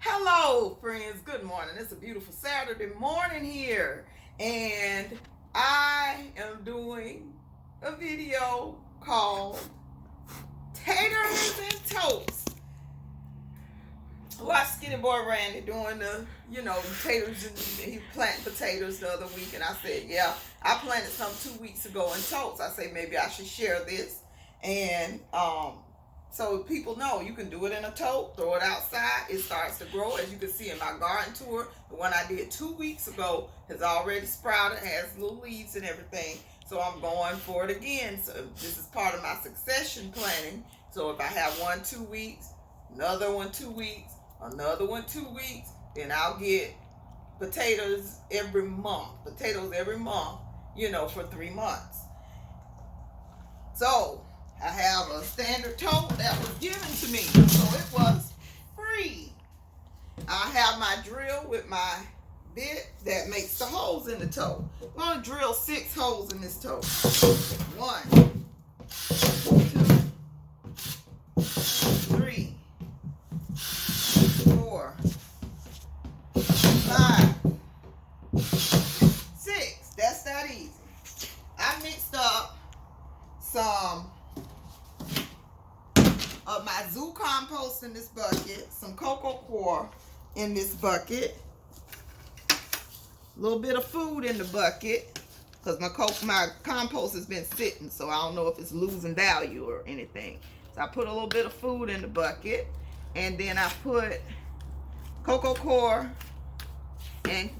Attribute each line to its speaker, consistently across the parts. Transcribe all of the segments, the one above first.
Speaker 1: Hello friends, good morning. It's a beautiful Saturday morning here, and I am doing a video called Taters in Totes. Watch Skinny Boy Randy doing the, taters, and he planted potatoes the other week, and I said, yeah, I planted some 2 weeks ago in totes. I say maybe I should share this, and so people know you can do it in a tote, throw it outside, it starts to grow. As you can see in my garden tour, the one I did 2 weeks ago has already sprouted, has little leaves and everything. So I'm going for it again. So this is part of my succession planning. So if I have one 2 weeks, another one 2 weeks, another one 2 weeks, then I'll get potatoes every month. Potatoes every month, for 3 months. So I have a standard tote that was given to me, so it was free. I have my drill with my bit that makes the holes in the tote. I'm going to drill 6 holes in this tote. 1, 2, 3, 4, 5, 6. That's that easy. I mixed up some of my zoo compost in this bucket, some cocoa coir in this bucket, a little bit of food in the bucket, because my compost has been sitting, so I don't know if it's losing value or anything. So I put a little bit of food in the bucket, and then I put cocoa coir and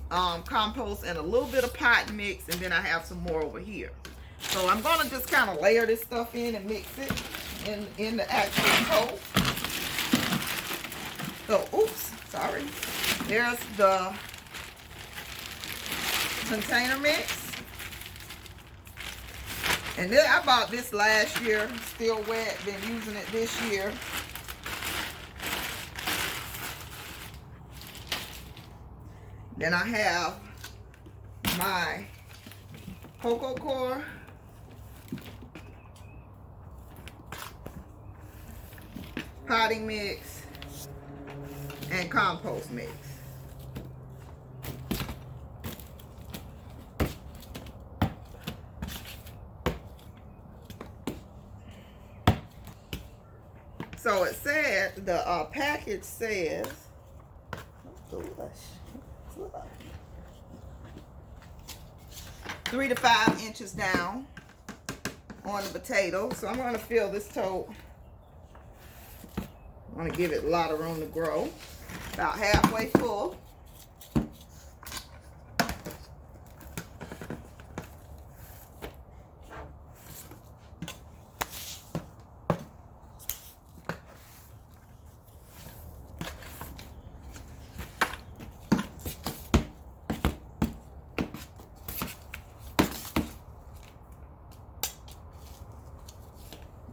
Speaker 1: compost and a little bit of pot mix, and then I have some more over here. So I'm going to just kind of layer this stuff in and mix it in the actual tote. So, oops, sorry. There's the container mix. And then I bought this last year, still wet, been using it this year. Then I have my cocoa coir, potting mix, and compost mix. So it said, the package says, 3 to 5 inches down on the potato. So I'm going to fill this tote. I want to give it a lot of room to grow. About halfway full.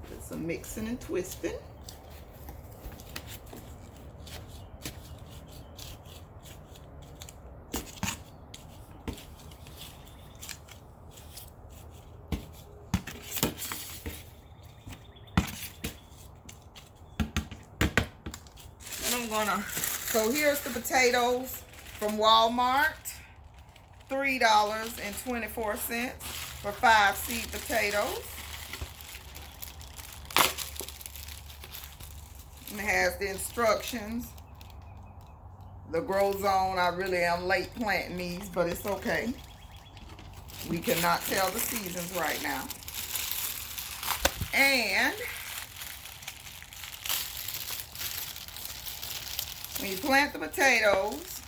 Speaker 1: Put some mixing and twisting. So here's the potatoes from Walmart, $3.24 for 5 seed potatoes. And it has the instructions, the grow zone. I really am late planting these, but it's okay. We cannot tell the seasons right now. And when you plant the potatoes,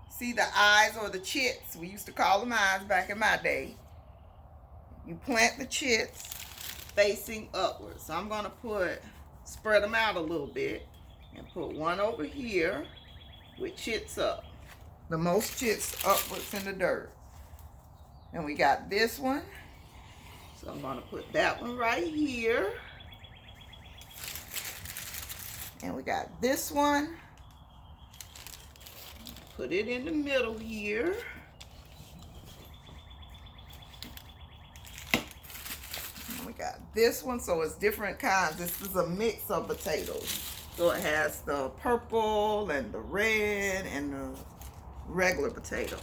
Speaker 1: see the eyes or the chits, we used to call them eyes back in my day. You plant the chits facing upwards. So I'm going to spread them out a little bit and put one over here with chits up. The most chits upwards in the dirt. And we got this one. So I'm going to put that one right here. And we got this one. Put it in the middle here. And we got this one, so it's different kinds. This is a mix of potatoes. So it has the purple and the red and the regular potatoes.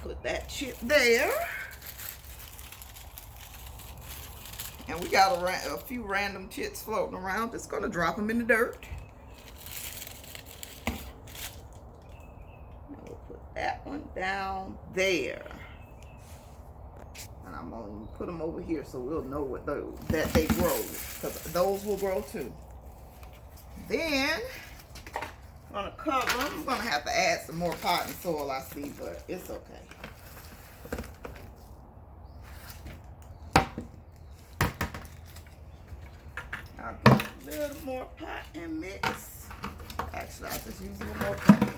Speaker 1: Put that chip there. And we got a few random chips floating around. Just gonna drop them in the dirt. And we'll put that one down there. And I'm gonna put them over here so we'll know what that they grow, because those will grow too. Then I'm gonna cover them. I'm gonna have to add some more potting soil, I see, but it's okay. I'll get a little more pot and mix. Actually, I'll just use a little more pot.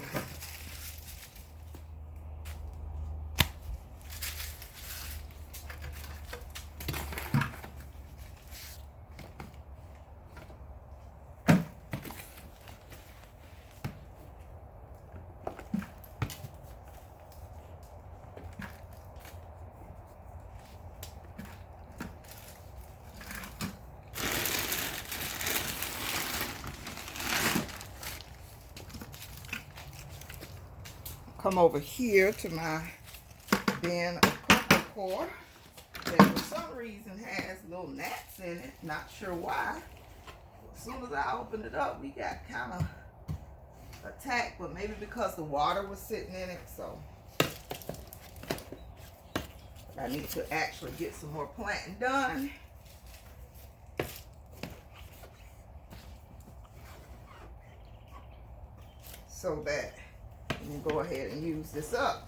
Speaker 1: Come over here to my bin of cocoa core that for some reason has little gnats in it. Not sure why. As soon as I opened it up, we got kind of attacked, but maybe because the water was sitting in it. So I need to actually get some more planting done. So that we can go ahead and use this up.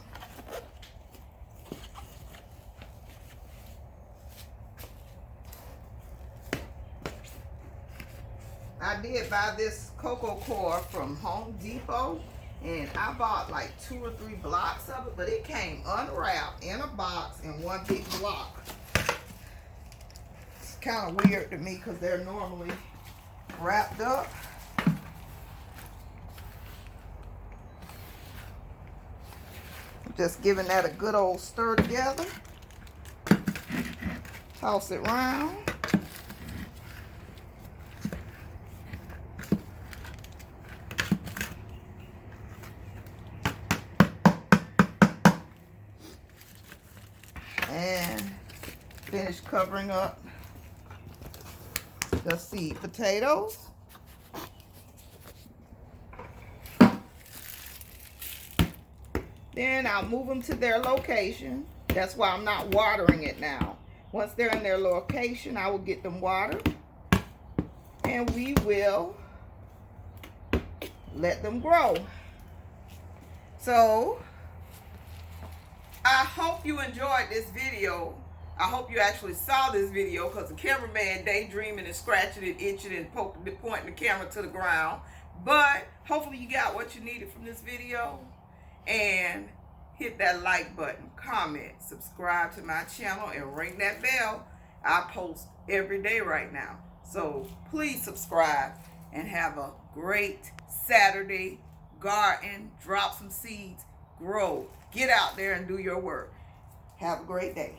Speaker 1: I did buy this cocoa core from Home Depot, and I bought like 2 or 3 blocks of it, but it came unwrapped in a box in one big block. It's kind of weird to me because they're normally wrapped up. Just giving that a good old stir together. Toss it around. And finish covering up the seed potatoes. Then I'll move them to their location. That's why I'm not watering it now. Once they're in their location, I will get them watered. And we will let them grow. So, I hope you enjoyed this video. I hope you actually saw this video, because the cameraman daydreaming and scratching and itching and pointing the camera to the ground. But hopefully you got what you needed from this video. And hit that like button, comment, subscribe to my channel, and ring that bell. I post every day right now. So please subscribe and have a great Saturday. Garden, drop some seeds, grow. Get out there and do your work. Have a great day.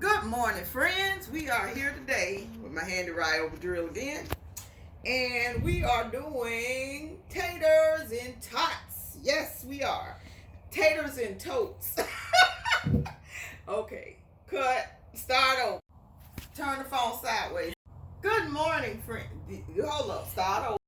Speaker 1: Good morning, friends. We are here today with my handy ride over drill again. And we are doing Taters in Totes. Yes, we are. Taters in Totes. Okay, cut, start over. Turn the phone sideways. Good morning, friend. Hold up, start over.